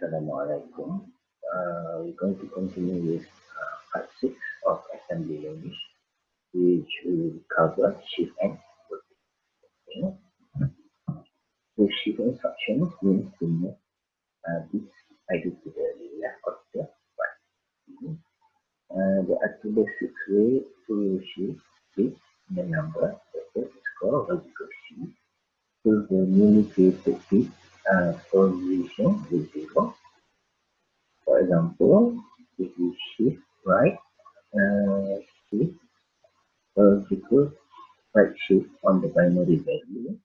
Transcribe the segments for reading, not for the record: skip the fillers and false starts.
Assalamualaikum. We're going to continue with part 6 of assembly language, which will cover shift and rotate. So shift instructions means to move this either to the left or to the right. There are two basic ways to shift this the number. The first is called logical shift. So the newly created bit position will be 0. For example, if you shift right, shift logical right shift on the binary value,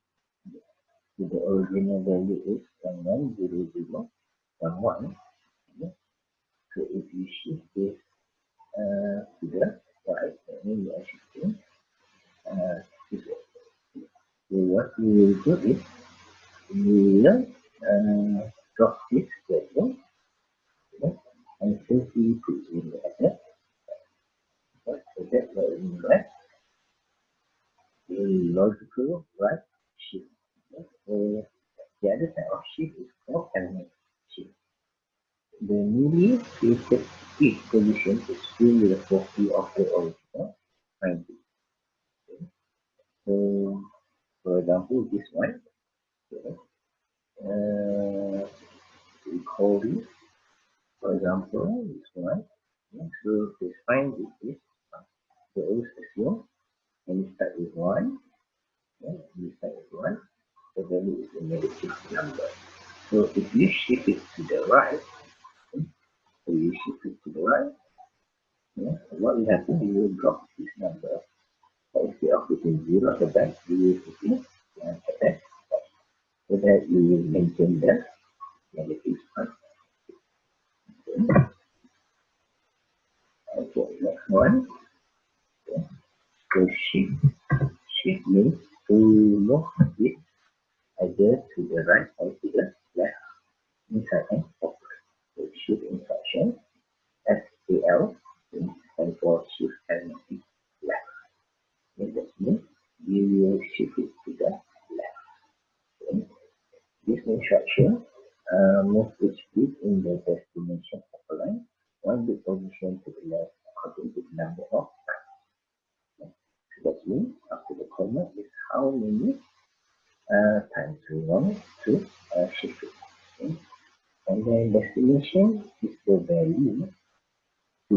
the original value is 110011. So if you shift this to the right, that means you are shifting this way. So what you will do is you will drop this value and simply put 0 at the right. So that's what we mean by logical right shift. So the other type of shift is called element shift. The newly created bit position is still with a copy of the original bit. Okay. So, for example, this one, okay. We call this, for example, this one. Okay. So, to find this, we always assume when you start with 1, okay. When you start with 1, the value is a negative number. So, if you shift it to the right, okay. So you shift it to the right, yeah. What will happen? You will drop this number. But instead of putting 0 at the back, you will put 1 at the back, so that you will maintain the negative sign. Okay, next one. Okay. So shift means to move it either to the right or to the left, inside and forward. So shift instruction, SAL, stands for shift and left. That means you will shift it to the left. Okay. This instruction moves each bit in the destination of a line one bit position to the left according to the number of times. Okay. So that means after the comma is how many times we want to shift it. Okay. And then destination is the value to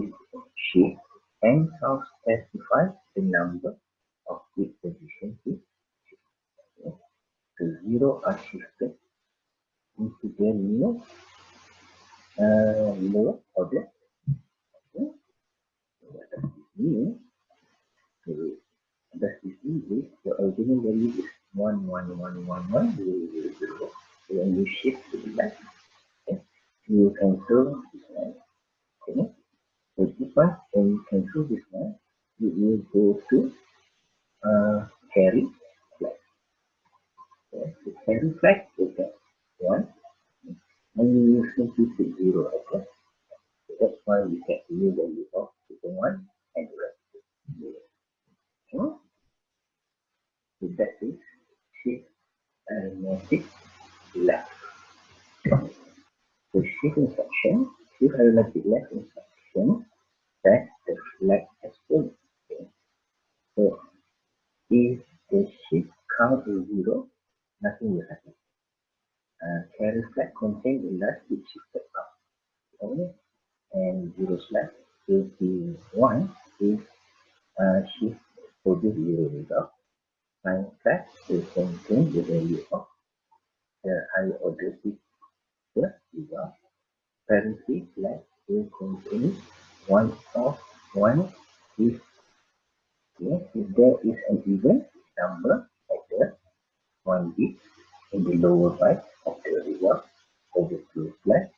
shift and how specify the number of bit position to shift. Okay. So 0 are shifted into the new lower order. Okay. So what does this mean? So does this mean is the original value is 11111 0. So when you shift to the left, okay, you cancel this one. Okay. So this one, when you cancel this one, you will go to carry flag. Okay. So carry flag is that 1. And you will simply put 0 at the. So that's why we get the new value of 1 and the rest is 0. Okay. So that is shift arithmetic left. So shift instruction, shift arithmetic left instruction that the flag has full. Okay. So if the shift count is 0, nothing will happen. Carry flag contains the last bit shifted up. Okay. And 0 flag will be 1 if shift produce 0 result. 9 flag will contain the value of the higher order bit result. Parenthesis flag will contain one of 1 if there is an even number at the 1 bit in the lower right of the result. Overflow flag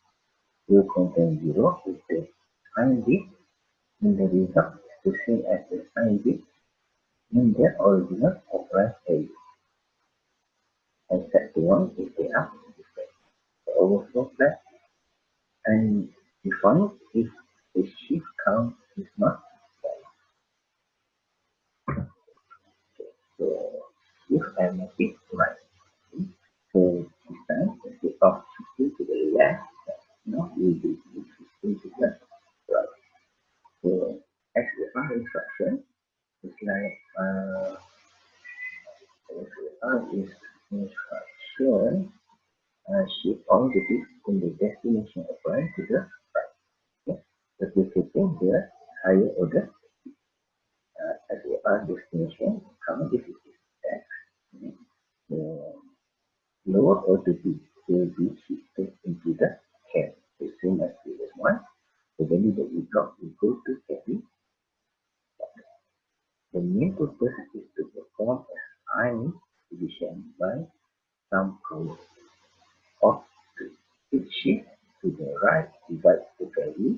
will contain 0 if the sign bit in the result is the same as the sign bit in the original operand value, except the 1 if they are different. The overflow flag and define if the shift count is not valid. So if I make it right, so this time instead of shifting to the left, will be into the right. So XLR instruction is like XLR is instruction shift all the bits in the destination operand to the right. Okay? Replicating the higher order XLR destination comma this is X. Okay? The lower order bit will be shifted into the carry, the same as previous one. The value that we drop will go to carry. The main purpose is to perform a high division by some power of 2. It shifts to the right divides the value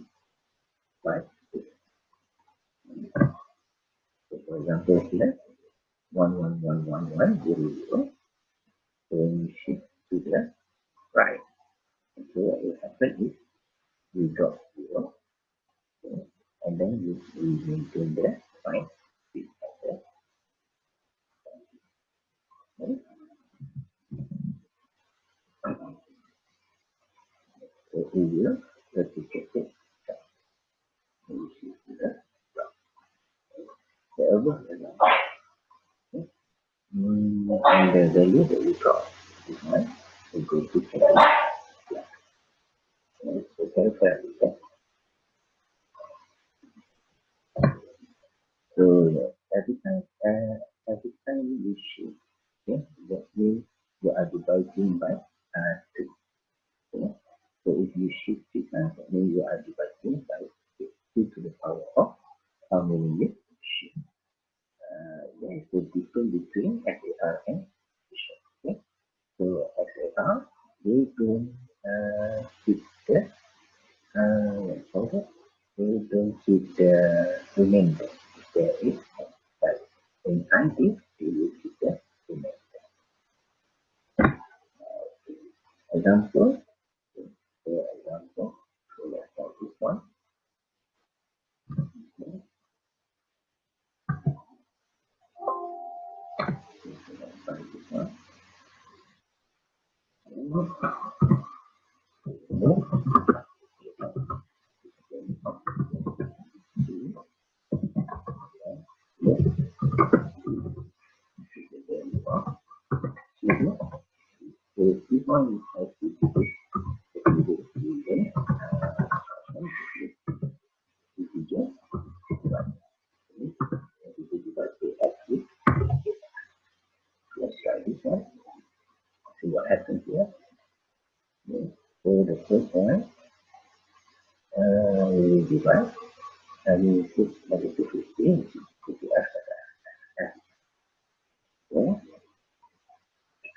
by 2. So for example here, 1111100. So when you shift to the right, so what will happen is we drop 0, okay, and then we maintain the sign bit at the okay. So we will replicate it. We shift to the right. The above example. Okay. And the value that we drop this one will go to carry. Okay. So carry. So every time you shift, okay, that means you are dividing by 2. Okay? So if you shift 2 times, that means you are dividing by 2 to the power of how many you shift. There is a difference between SAR and shift. Okay? So SAR, they don't keep the they don't keep the remainder. There is but in anti, they will keep the remainder. Example, so let's start this one. Okay. Let's start this one. So this one is actually let's try this one. See what happens here. Okay. So the first one, we will divide and we will put negative 15, which is equal to f of f. Okay.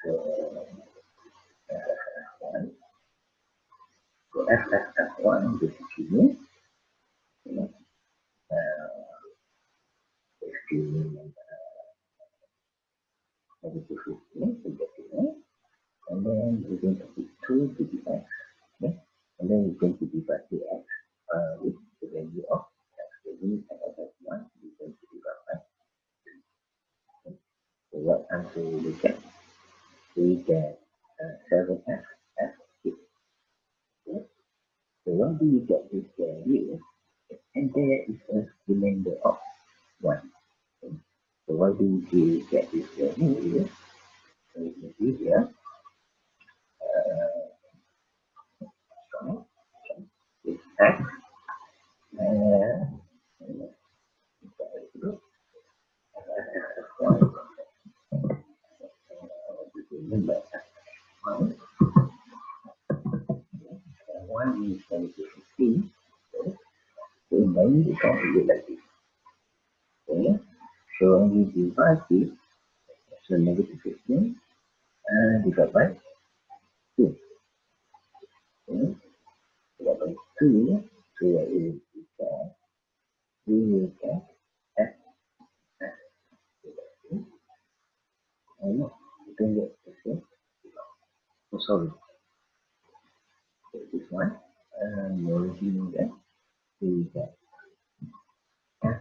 So f1. So f1 basically means, you know, negative 15 to get to x, and then we're going to put 2 to the x, okay? And then we're going to divide the x with the value of x. The unit of f1 is going to divide by 2. Okay? So what answer will we get? We get 7f f6. Okay? So why do we get this value? And there is a remainder of 1. Okay? So why do we get this value? So you can see here, is x remember one is negative 15. So in my we can do like this. Okay. So when we divide this, so negative 15 divided by 2. Okay. Divided by 2, so we will get f. Oh no, we don't get the same. Oh sorry. So this one, you already know that we will get f.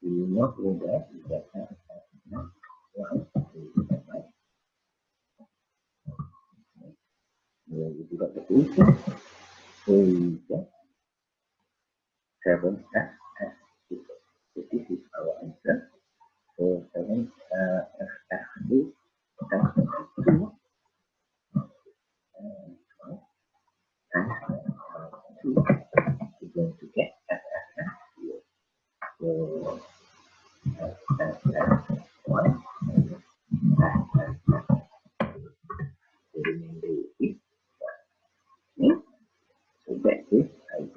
We will not know that we get f. One, we will get by. We will got the position. So we get 7 as equal. So this is our answer. So 7 FF is times 2 times 2. We're going to get FF here. So FF 1 FF. The remainder is 1. Okay? So that is ID.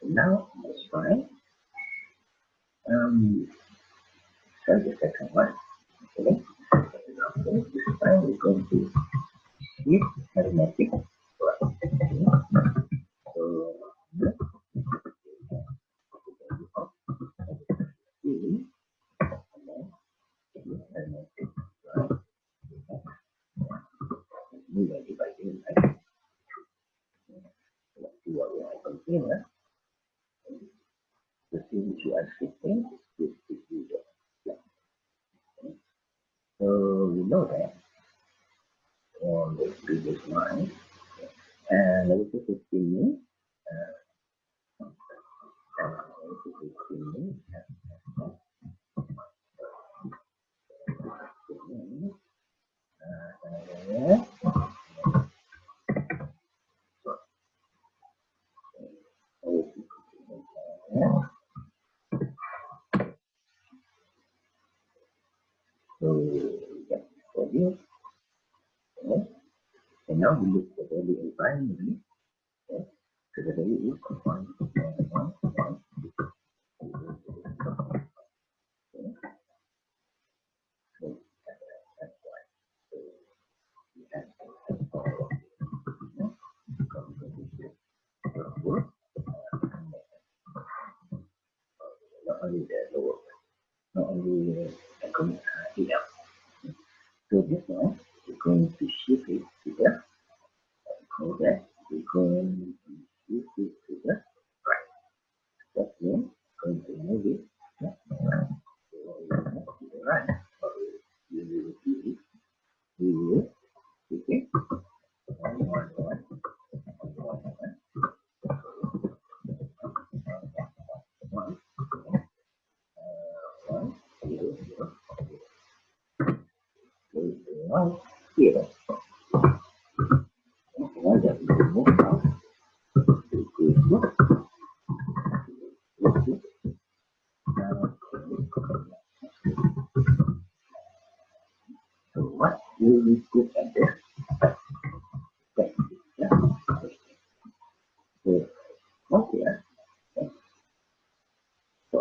So now let's try. So the second one. Okay. For example, this time we're going to shift arithmetic. Okay. So let's see. And then shift arithmetic. Right. We are dividing, right? Let's see what we have on here. The thing which you are shifting is zero. Okay. So we know that on the previous line. And level 15 means so yeah, for this, okay. And now we look for the value in primary. Okay. So the value is 1, 1, 1. Okay. So that's why. So we have not only the lower, not only the EL. So this one, we're going to shift it to the call that we're going to shift it to the right. That means going to move it to the right. Or we will do it. We will okay. 1, 1, 1, 1, 1, 1, 0, 0, 1, 0. Now that we move now, we could so what will we put at this? So okay, so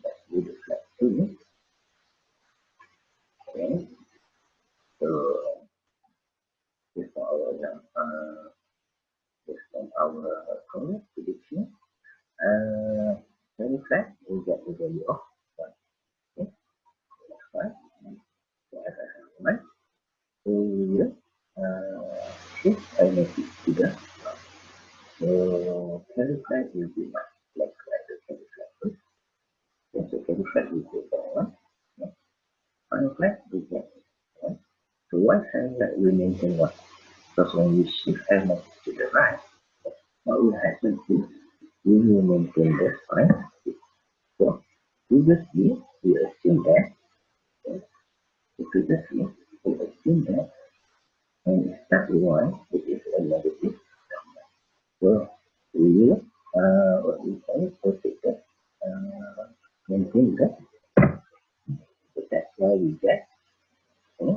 let's do the flat 2. Okay, so based on our current prediction, very flat, we get the value of 1. Okay, that's fine. So as I have one, so we will shift arithmetic to the so carry flat will be much like the carry flat first. Okay, so carry flat will go down 1. Okay. Final flat will get 1. So why carry flat will maintain 1? Because when we shift arithmetic to the right, what will happen is we will maintain the sign. So previously we assume that when it starts with 1, it is a negative number. So we will what we call protect maintain the so that's why we get F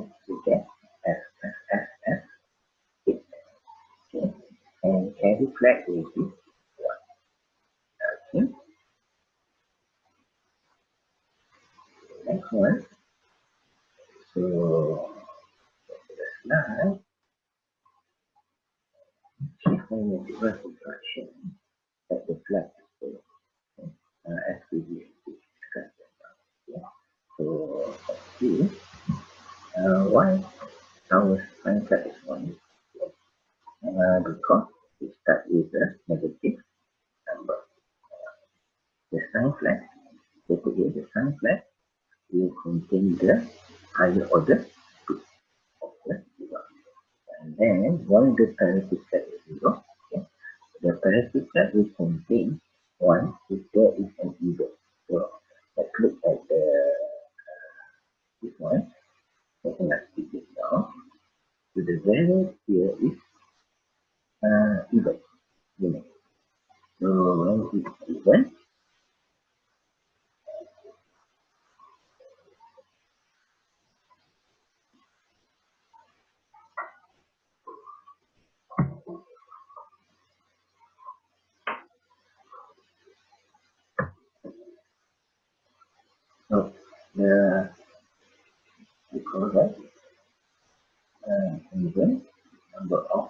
F F F 8. Okay. And carry flag will be 1. Okay. Next one. So now shift magnetic reconstruction at the flag. So as we discussed. Yeah. So let's see why our sign flag is 1. Because we start with a negative number. The sign flag, so today the sign flag will contain the higher order then when the parenthesis set is 0, okay, the parenthesis set will contain 1 if there is an even. So let's look at this one. So let's keep it down. So the value here is even. Unit. So when it's even, so the we call that even number of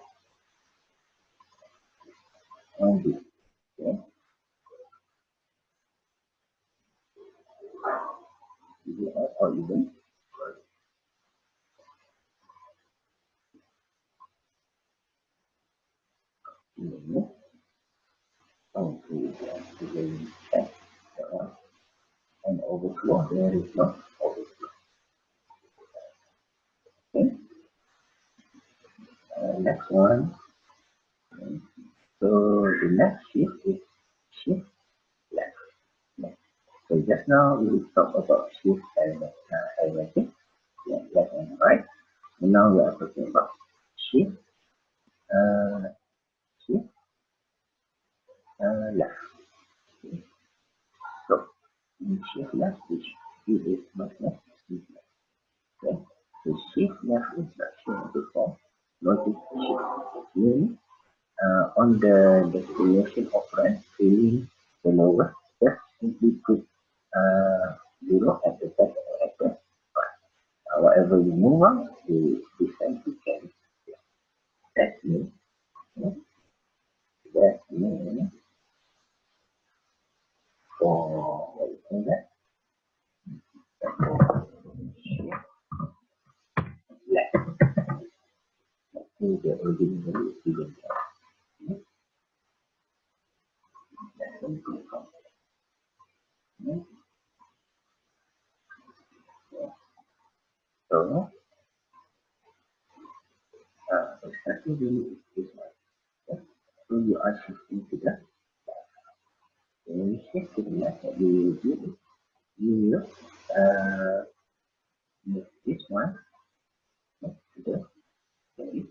only. Okay, even or even. Even. Okay, the value check. And overflow. There is no overflow. Okay. Next one. So the next shift is shift left. Yeah. So just now we talked about shift arithmetic, yeah, left and right. And now we are talking about shift uh, shift left. Okay. So in shift left, which is much less shift left. Okay. So shift left instruction before notice shift. Meaning on the destination operand filling the lower, just simply put 0 at the back of the whatever you move on, you decide to carry. That's me. Yeah. That's me for what you call that? For left. Let's see the original student. That's simple from yeah. So exactly really is this one. Yeah. So you are shifting to the when you shift to the left, what you will do you will move this one to the value.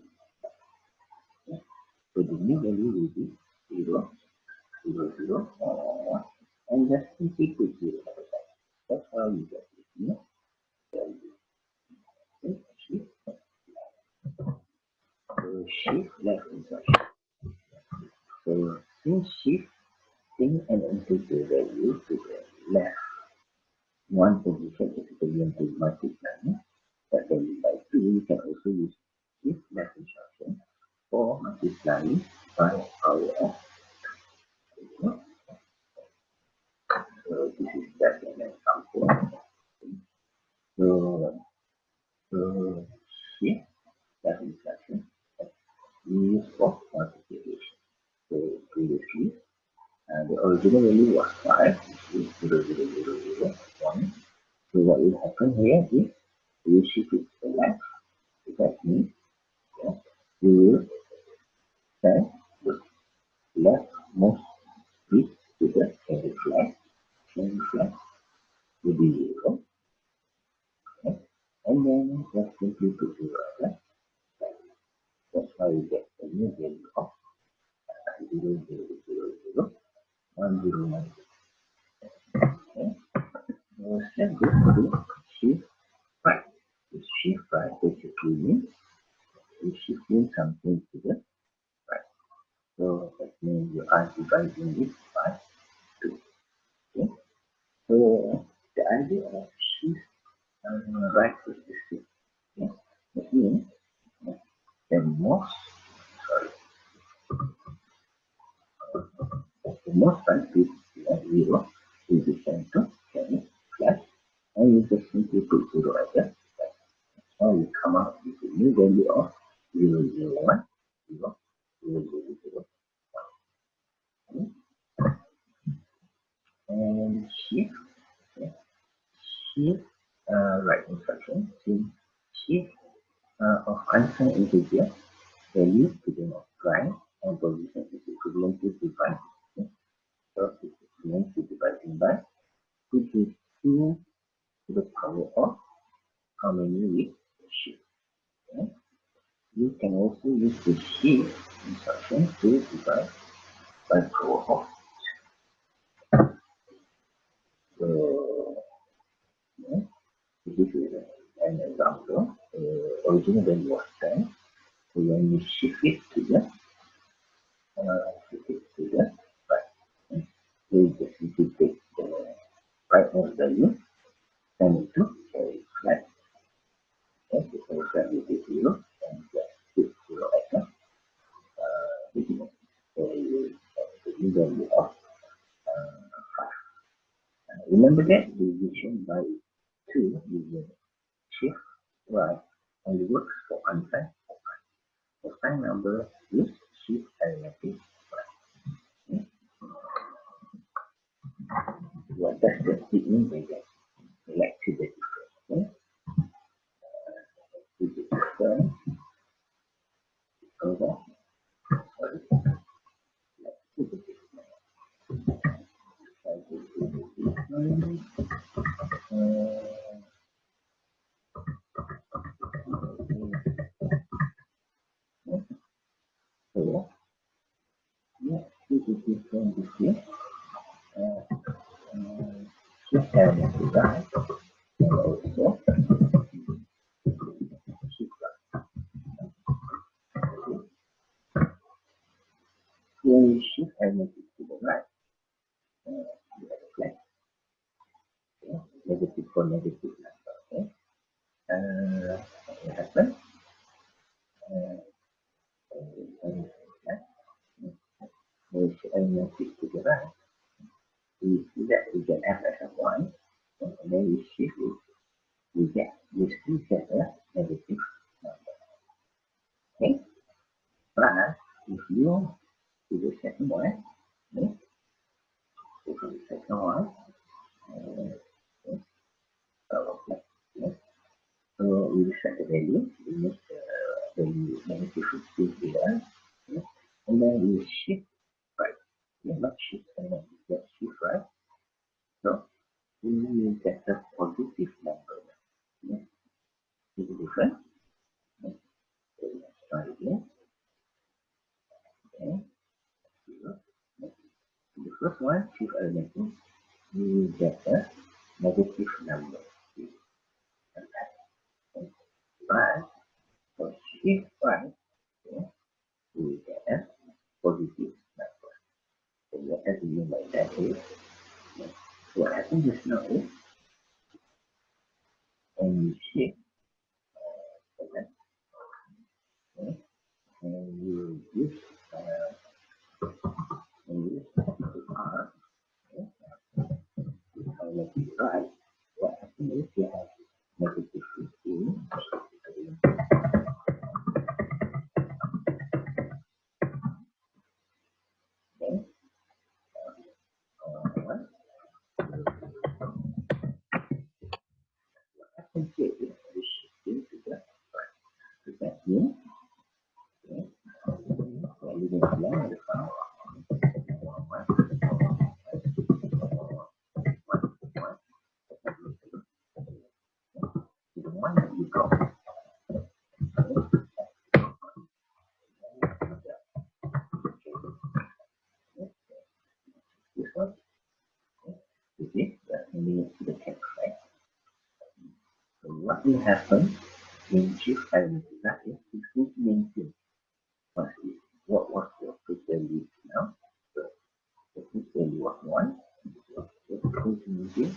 Yeah. So the new value will be 0, 0, 0, or 1, and just simply put 0 at the back. That's how you get it. You know? Value. Okay. Shift left instruction. So since shifting an integer value to the left one position is equivalent to multiplying that value by 2, you can also use shift left instruction for multiplying by power of 2. So this is just an example. So, so shift left instruction we use for multiplication. So previously the original value was 5, which is 0, 0, 0, 0, 1. So what will happen here is we shift it to the left. That means yeah, we will send the leftmost bit to the carry flag. Carry flag will be 0. Okay? And then just simply put 0 as a that's how you get the new value of 0, 0, 0, 0, 1, 0, 1. Okay? So let's go to shift right. The shift right basically means we shifting something to the right. So that means you are dividing it by 2. Okay? So the idea of shift right is the same. Okay? That means the most sorry, the most right is 0 will be sent to carry flash and you just simply put 0 at the back. So you come out with a new value of 0, 0, 1, 0, 0, 0, 0, 1. And shift, okay, shift right instruction, shift of unassigned integer value to the prime and position is equivalent to dividing. Okay? So it's equivalent to dividing by, which is 2 to the power of how many with the shift. Okay? You can also use the shift instruction to divide by power of. So, okay, this is an example. Original value was 10. So when you shift it to the right, okay, you just need to take the rightmost value and into carry flag. Okay, so carry flag will be 0 and just put 0 at the beginning. So you have the value of 5. Remember that division by 2 using shift right only works for unsigned. The prime number is shift arithmetic right. Okay? What does that mean by that? Let's see the difference. Okay? The difference over, sorry, let's see the difference. Try to see the difference. So, let's see the difference here. Shift arithmetic right and also shift right. When you shift arithmetic to the right, you have a flag. Okay? Negative for negative number. Okay? What will happen? When you arithmetic to the right, we see that we get f as a 1, and then we shift it, we still get a negative number. Okay? But if you do the second one, okay? So for the second one, okay? Okay? So we set the value, we make the value negative 50 here, okay? And then we shift right. Okay? Not shift and then we get shift right. So we will get a positive number. Okay? See the difference? Okay? So let's try again. Okay? Okay? The first one, shift arithmetic, we will get a negative number. Okay? But for shift right, okay, we will get a positive number. So what does it mean by that is, okay, what happens just now is, when you shift, okay, and you use R, okay, make it right, what happens is you have negative 15, okay, what happens here is we shift to the right. So that means, okay, we're leaving alone the power. The one that you got, this one, you see, that means the text, right? So what will happen in shift arithmetic that is it will maintain what was the first value now. So the first value was 1. So it's going to maintain,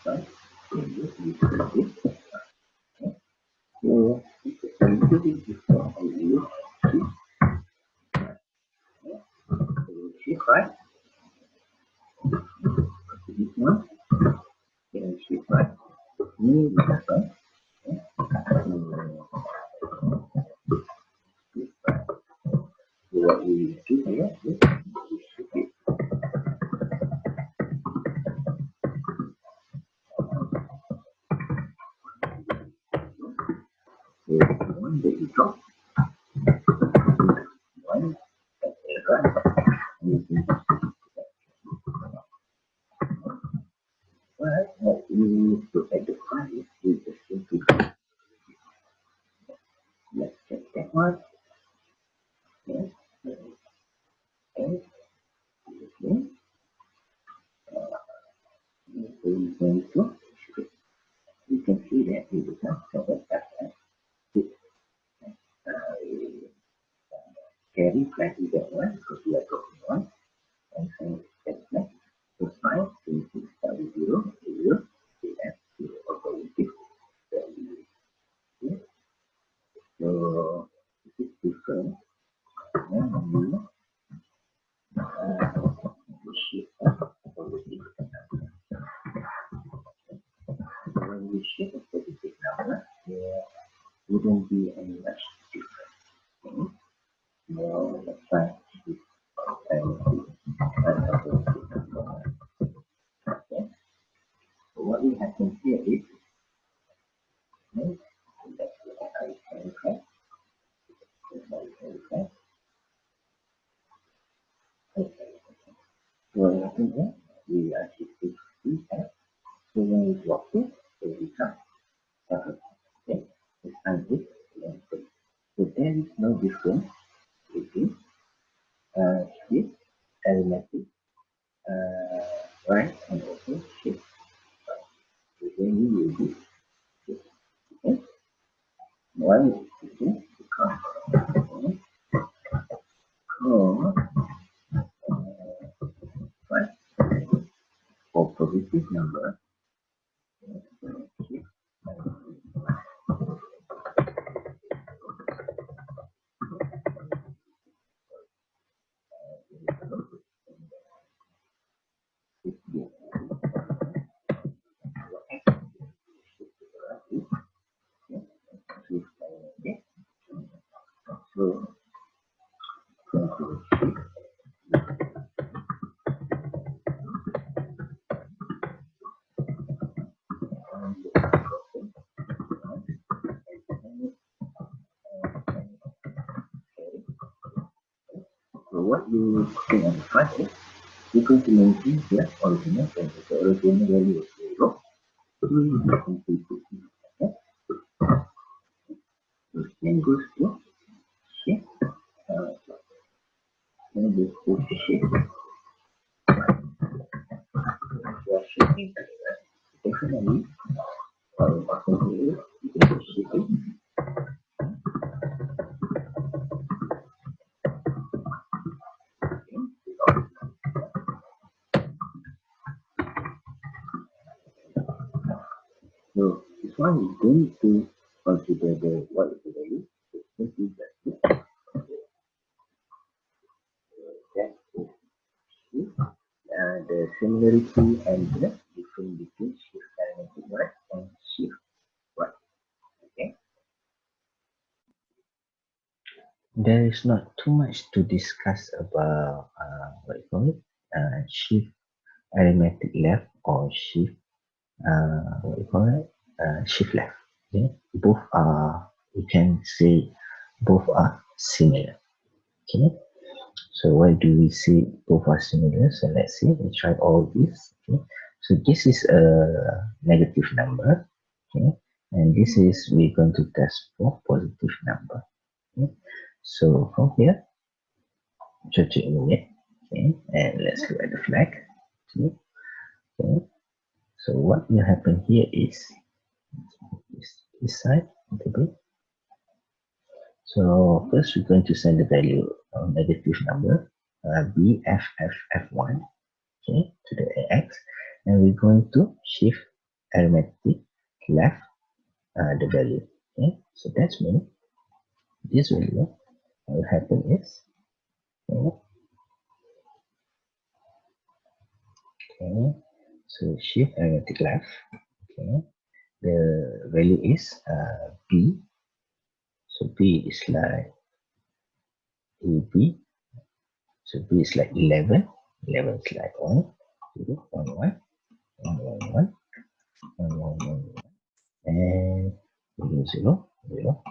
right? Changes with this. Okay. So it's a little bit different how you use shift. Okay. So shift right. This one. Then shift right. New happen. Okay. Shift right. So what we do here is we shift it. So the one that you drop, we 1. Okay. Okay. Okay. So we can to you can see that it becomes 7 f. Carry flag is that one because we are dropping one and sign that flag. So 5 to 6 start with 0, 0, we have 0 or positive value. Okay. So this is different. And we shift positive number. So when we shift a positive number, there wouldn't be any much difference. Okay. No, that's fine. Okay. So what will happen here is, okay, let's look at I verify. Okay. So what happens here? We are shifting to F. So when we drop it, it becomes 7. Okay. This time is 11. So there is no difference between shift, arithmetic, right, and also shift. So then we will do shift. Okay. Why is it? Because right, for positive number, shift okay. So so what you can find is you're going to maintain here original value. The original value is 0. So we will be completely okay. So then goes to shift. Then goes to shift. We are shifting definitely possibly you can shift it. So this one is going to consider the what is the value. So simply just that is the similarity and the difference between shift arithmetic right and shift right. Okay. There is not too much to discuss about what you call it, shift arithmetic left or shift what you call it, shift left. Okay, both are, we can say both are similar. Okay, so why do we say both are similar? So let's see, we try all this. Okay, so this is a negative number. Okay, and this is we're going to test for positive number. Okay, so from here, judge it in a minute. Okay, and let's look at the flag. Okay, okay. So what will happen here is this side a little bit. So first we're going to send the value of negative number BFFF1 okay, to the AX, and we're going to shift arithmetic left the value. Okay, so that's mean this value what will happen is okay, okay, so shift arithmetic left. Okay, the value is B. So B is like AB. So B is like 11. 11 is like 1, 0, 1, 1, 1, 1, 1, 1, 1, 1, 1, and 0, 0, 0.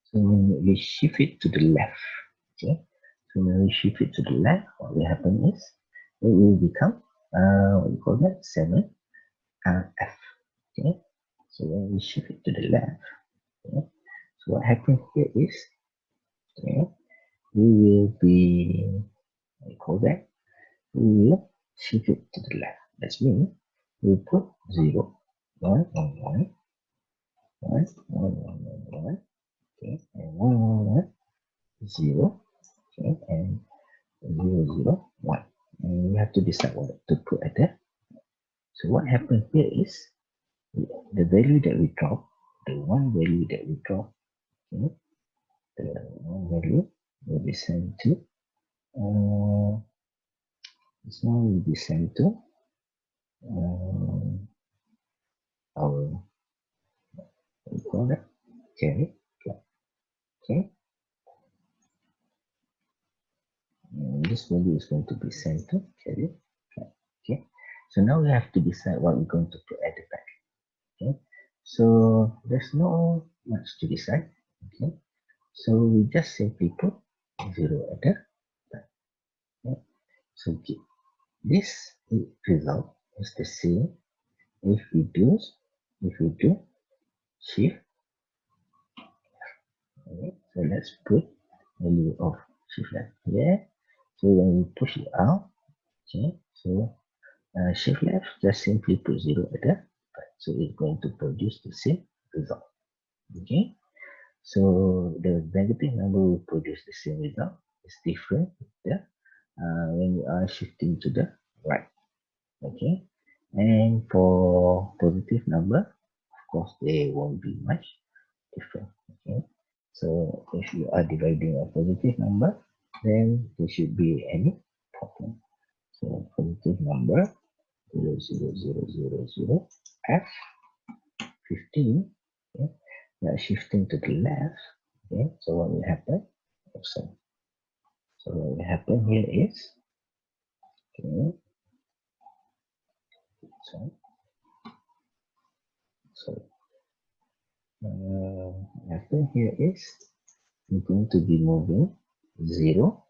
So when we shift it to the left, okay. So when we shift it to the left, what will happen is it will become what you call that 7 F. Okay. So when we shift it to the left, okay. So what happens here is Okay, we will be, what do you call that? We will shift it to the left. That's mean we put 0, 1, 1, 1, 1, 1, 1, 1, 1, okay, and 1, 1, 1, 0, okay, and 0, 0, 1. And we have to decide what to put at there. So what happens here is the value that we drop, the one value that we drop, okay, the one value will be sent to, this one will be sent to our, what do you call that? Carry. Okay. This value is going to be sent to carry. Okay. So now we have to decide what we're going to put at the back. Okay. So there's no much to decide. Okay. So we just simply put 0 at the back. Okay. So this result is the same if we do shift. Okay. So let's put value of shift left here. So when we push it out, okay, so shift left just simply put 0 at the back. So it's going to produce the same result. Okay. So the negative number will produce the same result. It's different there when you are shifting to the right. Okay. And for positive number, of course, they won't be much different. Okay. So if you are dividing a positive number, then there should be any problem. So positive number 0, 0, 0, 0, 0, F 15. Okay. We are shifting to the left. Okay. So what will happen? So what will happen here is, okay. So what happen here is we're going to be moving 0,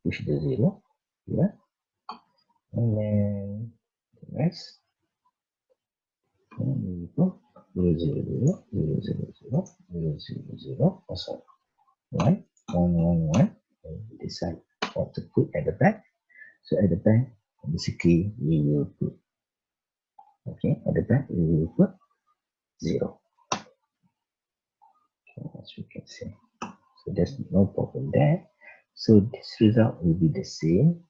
push the 0 here, and then the rest, and we go 0, 0, 0, 0, 0, 0, 0, 0, 0, oh, sorry, 1, 1, 1, 1, and we decide what to put at the back. So at the back, basically, we will put, okay, at the back, we will put 0. Okay, as we can see. So there's no problem there. So this result will be the same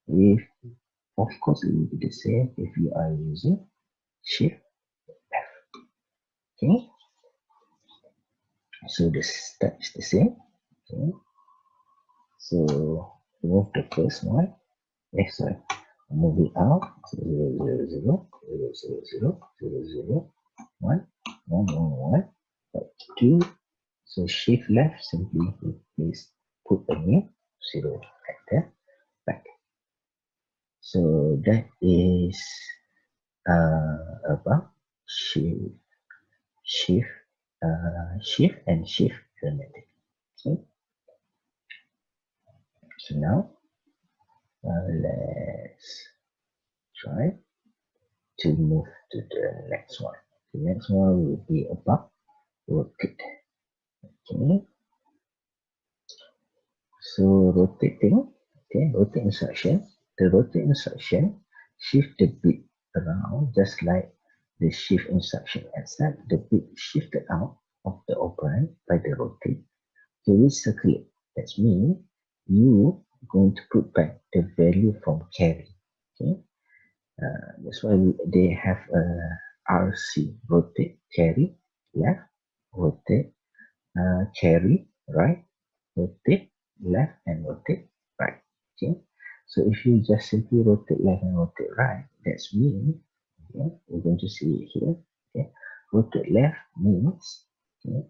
if, of course, it will be the same if you are using shift F. Okay. So the step is the same. Okay. So remove the first one. Yes, sorry. Move it out. 0, 0, 0, 0, 0, 0, 0, 0, 1, 1, 1, 1, 2. So shift left, simply please put a new 0 at the back. So that is about shift, shift and shift arithmetic. Okay. So now let's try to move to the next one. The next one will be about rotate. Okay. So rotating, okay, rotate instruction. The rotate instruction shift the bit around just like the shift instruction, except the bit shifted out of the operand by the rotate. So we circulate. That means you going to put back the value from carry. Okay, that's why they have a RC, rotate, carry, left, rotate, carry, right, rotate, left, and rotate, right. Okay, so if you just simply rotate left and rotate right, that's mean, okay, we're going to see it here. Okay, rotate left means, okay,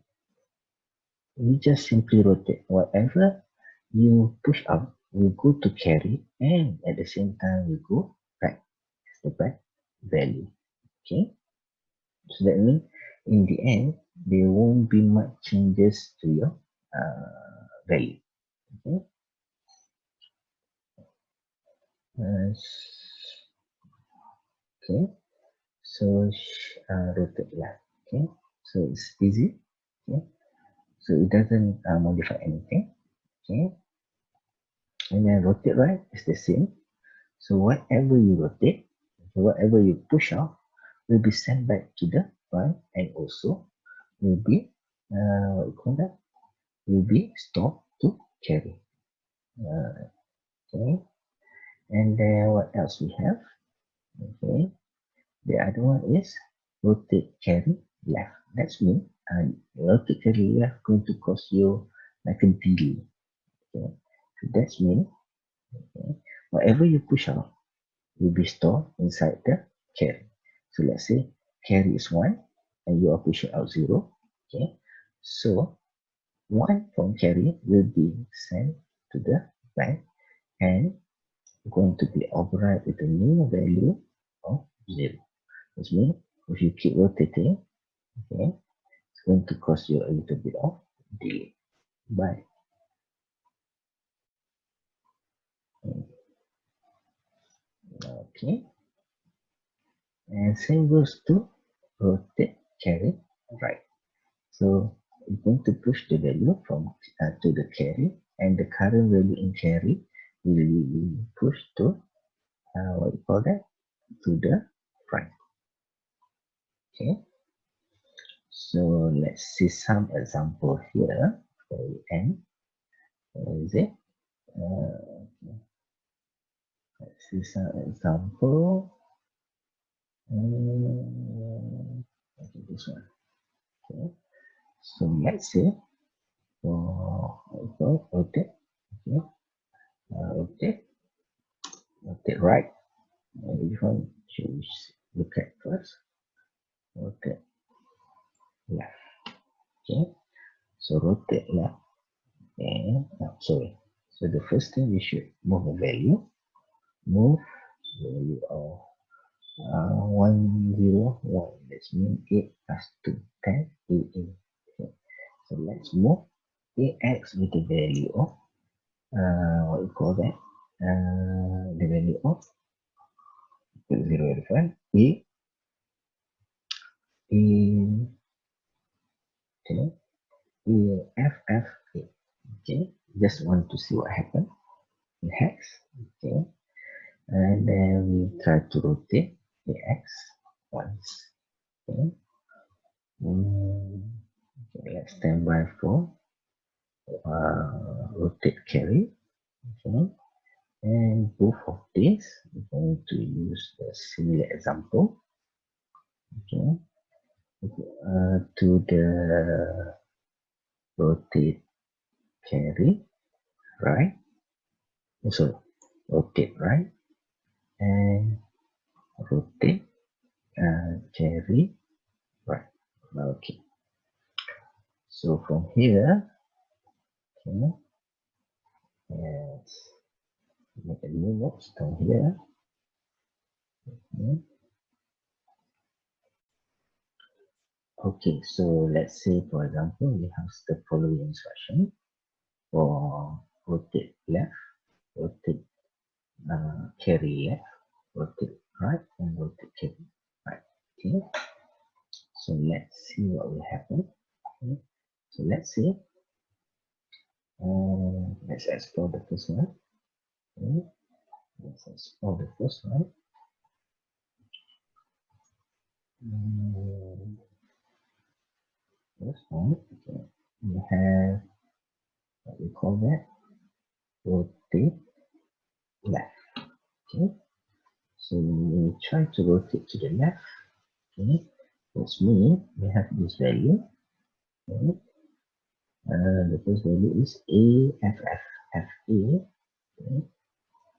you just simply rotate whatever you push up, you go to carry, and at the same time you go back, the back value. Okay, so that means in the end there won't be much changes to your value. Okay, okay, so rotate left. Okay, so it's easy. Okay, so it doesn't modify anything. Okay, and then rotate right is the same. So whatever you rotate, whatever you push out, will be sent back to the right, and also will be what you call that, will be stored to carry. Okay, and then what else we have? Okay, the other one is rotate carry left. That's mean rotate carry left going to cost you like a delay. Okay, so that's mean, okay, whatever you push out will be stored inside the carry. So let's say carry is 1 and you are pushing out 0. Okay, so 1 from carry will be sent to the bank and going to be override with a new value of 0. Which means if you keep rotating, okay, it's going to cost you a little bit of delay. But okay, and same goes to rotate carry right. So we're going to push the value from to the carry, and the current value in carry will be pushed to what you call that, to the front. Okay, so let's see some example here for the end. Where is it? Let's see some example. Okay, this one. Okay, so let's say for rotate. Okay, rotate, rotate right. Which one should we look at first? Rotate left. Okay, so rotate left. And sorry. So the first thing we should move a value. Move value of 101. That's mean 8 plus 2, 10, 18. Okay. So let's move AX with the value of what you call that? The value of 0 different A, okay, EFF. Okay, just want to see what happened in hex. Okay, and then we try to rotate the X once. Okay, okay, let's stand by for rotate carry. Okay, and both of these we're going to use a similar example. Okay, to the rotate carry right. So rotate right and rotate carry right. Okay. So from here, okay, let's make a new note down here. Okay. Okay, so let's say for example we have the following instruction for rotate left, rotate carry left, rotate right, and rotate carry right. Okay, so let's see what will happen. Okay. So let's see, let's explore the first one. Okay. Let's explore the first one. First one, okay. We have what we call that, rotate left. Okay, so we try to rotate to the left. Okay, which means we have this value. Okay, the first value is AFFFA. Okay,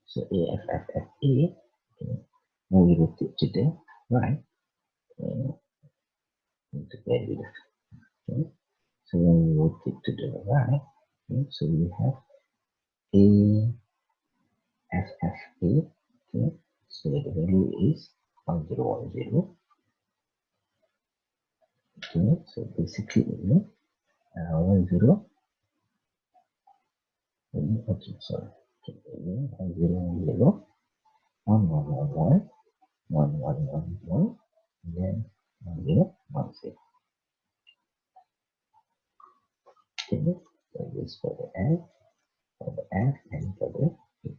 so AFFFA. Okay, now we rotate to the right. Okay, the value. Okay, so when we rotate to the right, okay, so we have AFFA. Okay, so the value is 1010. Okay, so basically it means 10. Okay, sorry. Okay, it means 1010, 1111, 1111, and then 1010. Okay, so this for the end. for the F and for the A.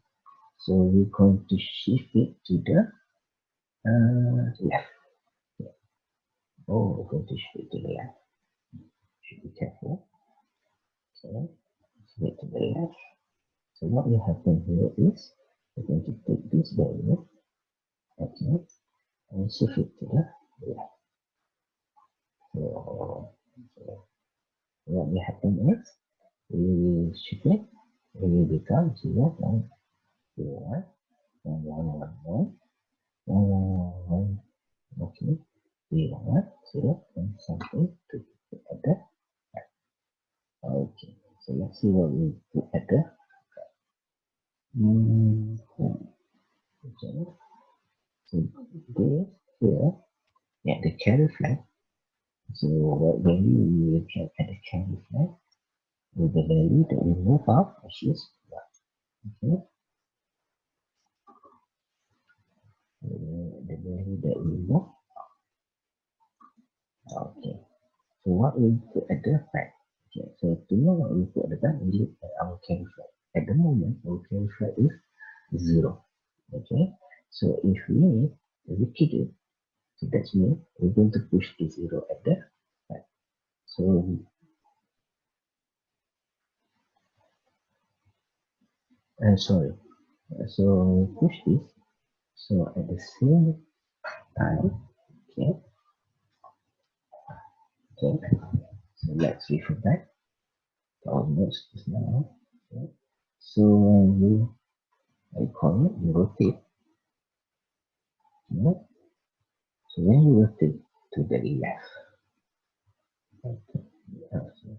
So we're going to shift it to the left. Oh, we're going to shift it to the left. Should be careful. Okay, shift it to the left. So what will happen here is we're going to take this value, okay, and shift it to the left. So what will happen is we will shift it, it will become 0, 1, 0, 1, 1, 1, 1, 1, 1, 1, 1, okay, 0, 1, 0, and something to put at the back. Okay, so let's see what we put at the okay. So this here, yeah, the carry flag. So what value we will get at the carry flag with the value that we move out, which is 1. Okay, the value that we move. Okay, so what we put at the back. Okay, so to know what we put at the back, we look at our carry flag. At the moment, our carry flag is 0. Okay, so if we repeat it, so that means we're going to push the 0 at the back. So sorry, so push this. So at the same time, okay, okay. So let's refer back to our notes just now. Okay. So when you, I call it, you rotate. Okay. So when you rotate to the left, okay, okay,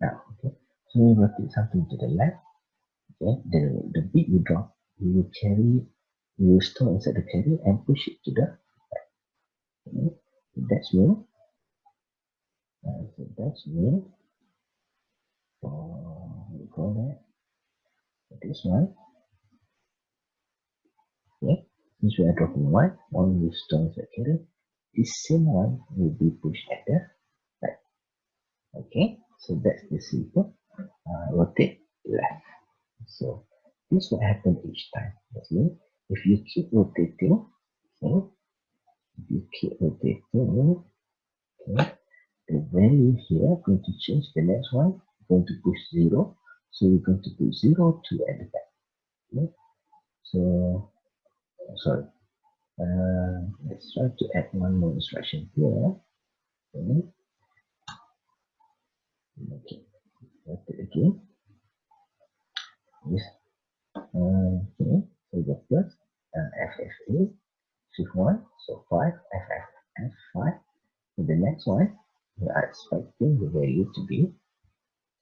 now, okay. So when you rotate something to the left, okay, the bit you drop, you will carry, you will store inside the carry and push it to the back. Okay. That's mean, so that's mean for, we call that, this one, okay. Since we are dropping one will store inside the carry, this same one will be pushed at the back. Okay, so that's the simple rotate left. So this will happen each time. That means if you keep rotating, okay, if you keep rotating, okay, the value here going to change. The next one going to push 0. So we're going to put 0 to at the back. Okay? So sorry. Let's try to add one more instruction here. Okay. Okay. Rotate again. Yes. Okay. So the first FFA shift 1. So 5 FF 5. So the next one, we are expecting the value to be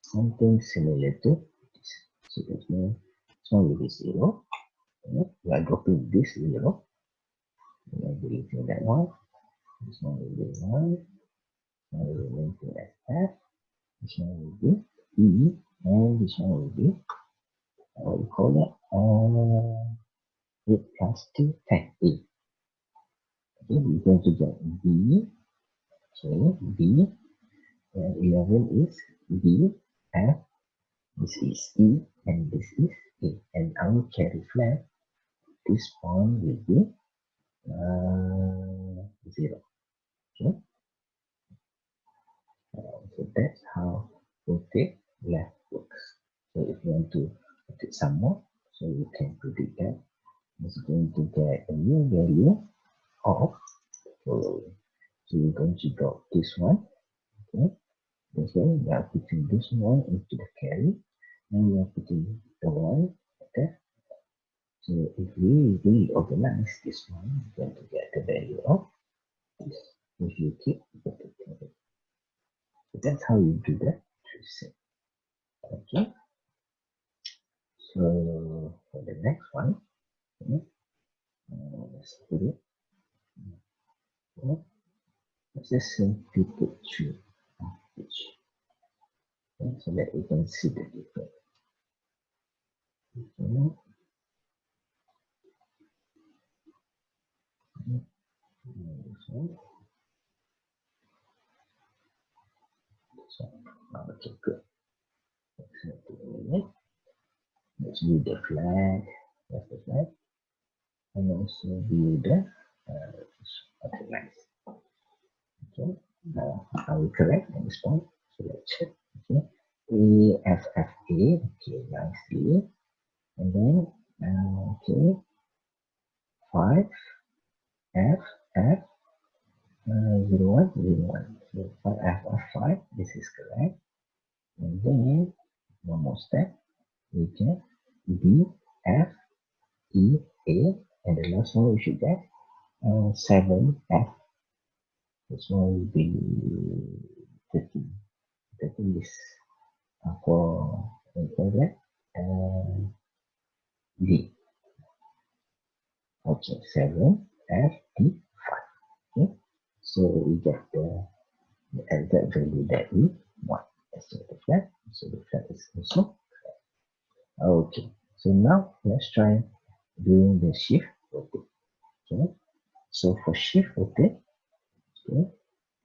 something similar to this. So that means this one will be 0. Okay. We are dropping this 0. We are deleting that one. This one will be 1. This one will be linked to FF. This one will be E. And this one will be, what we call it, 8 plus 2, 10, 8. Okay, we're going to get B. Okay, B. And 11 is B. F. This is E and this is A. And our carry flag, this point will be 0. Okay, so that's how rotate left works. So if you want to rotate some more, so you can predict that it's going to get a new value of following. So we're going to drop this one. Okay, this way we are putting this one into the carry, and we are putting the one there. So if we reorganize this one, we're going to get the value of this. If you keep rotating it. So that's how you do that tracing. Okay. So for the next one, okay, let's put it. Okay, let's just simply put 3 on each. Okay, so that we can see the difference. Okay. This one. This one. Okay, good. Okay, let's view the flag. That's the flag. And also view the okay, nice. Okay, now are we correct at this point? So let's check. Okay, AFFA. Okay, nicely. And then okay, 5 F F 0101. So 5F5. This is correct. And then one more step. We get B F E A, and the last one we should get 7F. This one will be 13. 13 is for that D. Okay, 7F D5. Okay, so we get the exact value that we want. Let's check the flag. So the flag is also okay. So now let's try doing the shift rotate. Okay, so for shift rotate, okay,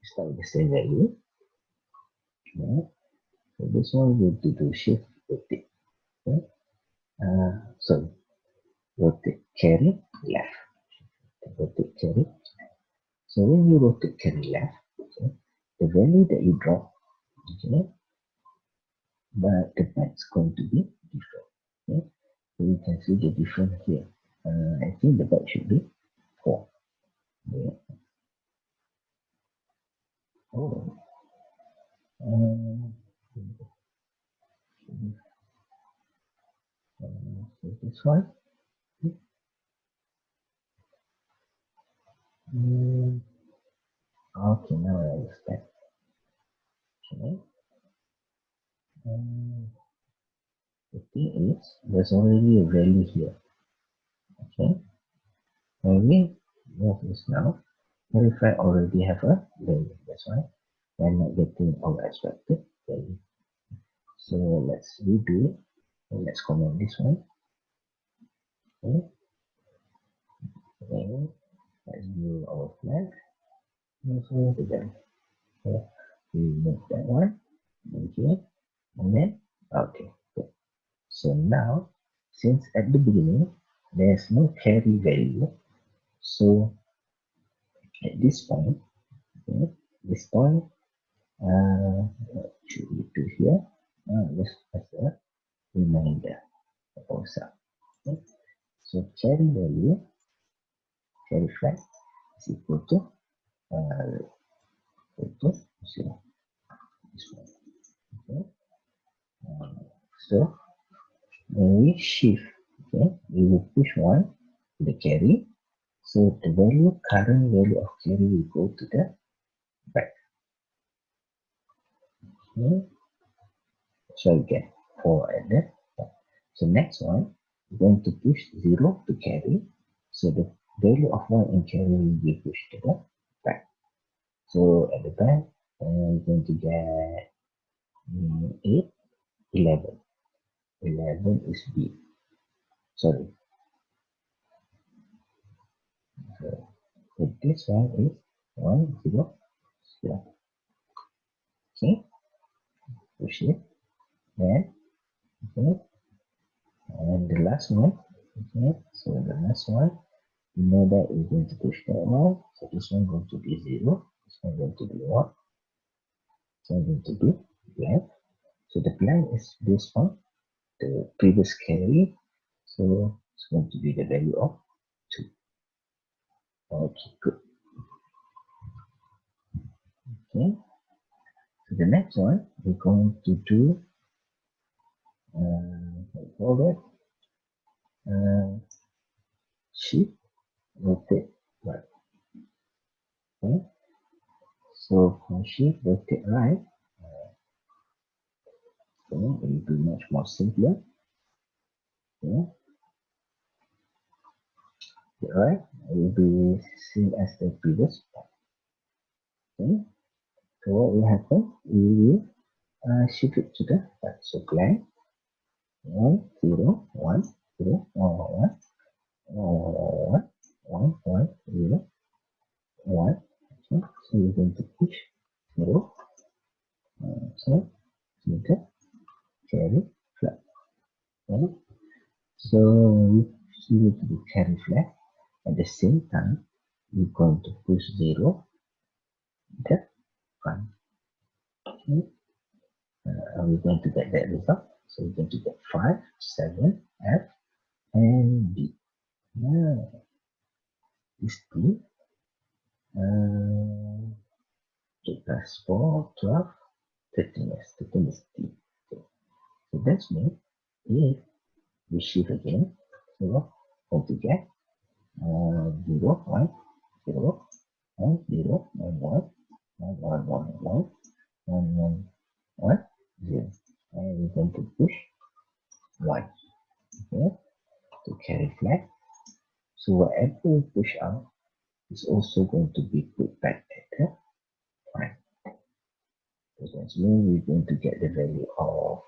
start with the same value. Okay, so this one will do shift rotate. Okay, sorry, rotate carry left. Rotate carry. So when you rotate carry left, okay, the value that you draw, okay, but the byte's going to be different. Okay, so you can see the difference here. I think the byte should be 4. Yeah. Oh, so this one. Okay, now I understand. Okay. The thing is, there's already a value here. Okay. When we move this now, verify already have a value. That's why we're not getting our expected value. So let's redo it. So let's comment this one. Okay. Okay. Let's view our flag. Also the value. Okay. We move that one. Okay. And then okay. Good. So now, since at the beginning there's no carry value, so at this point, okay, this point should we do here? Just as a reminder of ourselves. Okay. So carry value, carry flag is equal to zero. This one. Okay. So when we shift, okay, we will push one to the carry. So the current value of carry will go to the back. Okay. So again, 4 at the top. So next one, we're going to push 0 to carry. So the value of 1 in carry will be pushed to the back. So at the back, we're going to get 8, 11. 11 is B. Sorry. So this one is 1, 0, 0. Okay. Push it. Then, okay. And the last one, okay. So the last one, we know that we're going to push that one. So this one going to be 0. This one going to be 1. This one going to be blank. So the blank is based on the previous carry. So it's going to be the value of 2. Okay, good. Okay. So the next one, we're going to do forward, shift, rotate, right. Okay. So for shift, rotate right, it will be much more simpler. Okay. Right, it will be same as the previous one. Okay. So what will happen? We will shift it to the right. So blank 1 0 1 0 1 1 1 1 0 1. Okay. So we're going to push 0. So enter. carry flag. Okay? So we to the carry flag. At the same time, we're going to push 0 the front. Okay? We're going to get that result. So we're going to get 5, 7, F, and B. Now, this 2, 2 plus 4, 12, 13. Yes, 13 is D. Okay. So that's means if we shift again, so we're going to get 0, 1, 0, 1, 0, 1, 1, 1, 1, 1, 1, 1, 1, 1, 0. And we're going to push 1. Okay, to carry flag. So whatever we push out is also going to be put back at the front. So that means we're going to get the value of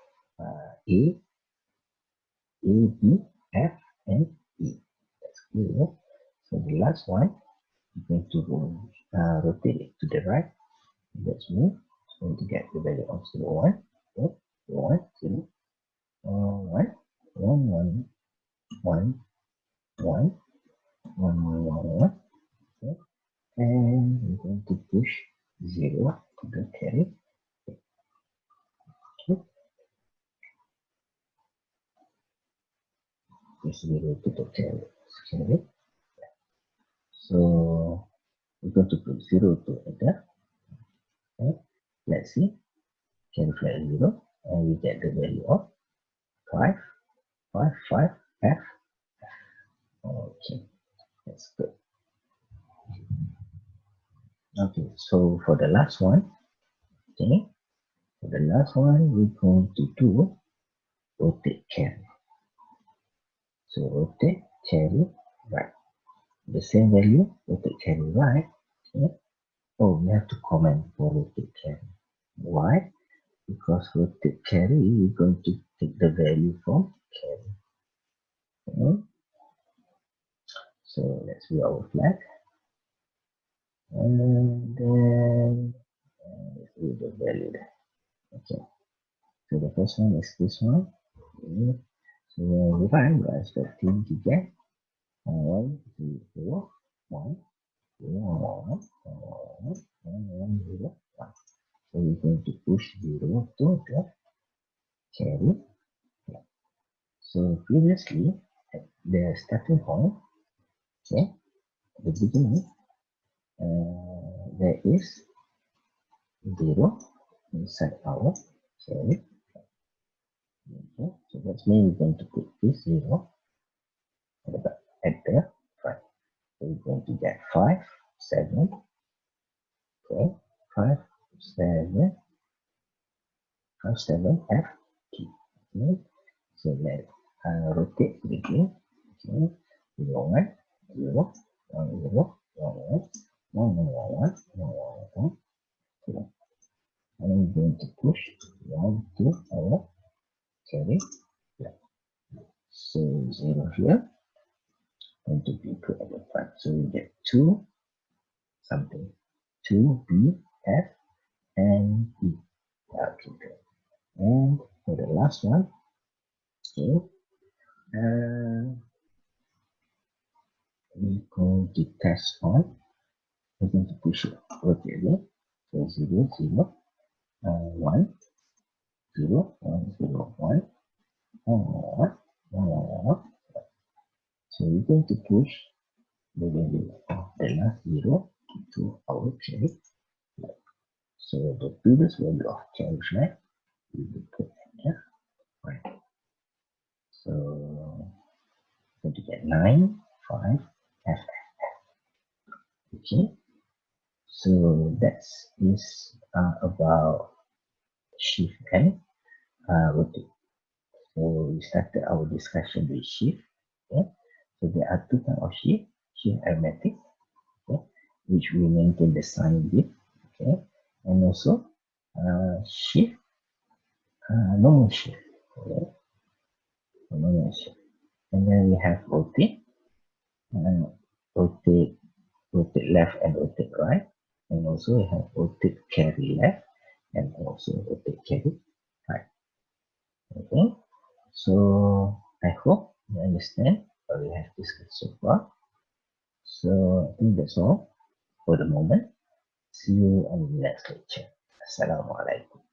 A, B, F, and E. That's clear. So the last one, we're going to rotate it to the right. That's means it's going to get the value of 0, 1, 0, 0, 1, 1, 1, 1, 1, okay? And we're going to push 0 to the carry. Okay. Push 0 to the carry. So we're going to put 0 to enter. Okay. Let's see. Carry flag 0, and we get the value of 5, 5, 5, F. Okay, that's good. Okay, so for the last one, okay, for the last one, we're going to do rotate carry. So rotate carry right. The same value, rotate carry right. Okay. Oh, we have to comment for rotate carry. Why? Because rotate carry, we're going to take the value from carry. Okay. So let's do our flag. And then let's do the value there. Okay. So the first one is this one. Okay. So we are expecting to get 1, 0, 1, 0, 1, 1, 1, 0, 1. So we're going to push 0 to the carry. So previously, at the starting point, okay, at the beginning, there is 0 inside our carry. Okay, so that's means we're going to put this 0 at the front. So we're going to get 5, 7, okay, 5, 7, 5, 7, F, T. Okay, so let's rotate it again. Okay, 0, 1, 0, 1, 0, 1, 1, 1, 1, 1, 1, 1, 0. And we're going to push 1 to our carry. So 0 here, going to be put at the front. So we get 2 something, 2, B, F, and E. Okay, good. And for the last one, okay, we're going to test on, we're going to push it rotate. So 0, 0, 1, 0, 1, 0, 1, 1, 1, 1. So we're going to push the value of the last 0 to our carry. So the previous value of carry flag will be put here. Right. So going to get 9, 5, F. Okay. So that is about shift and rotate. So we started our discussion with shift. Okay. So there are two types of shift. Shift arithmetic, okay, which we maintain the sign bit. Okay, and also shift normal shift. Okay, normal shift. And then we have rotate, rotate left and rotate right, and also we have rotate carry left and also rotate carry right. So I hope you understand what we have discussed so far. So I think that's all for the moment. See you on the next lecture. Assalamualaikum.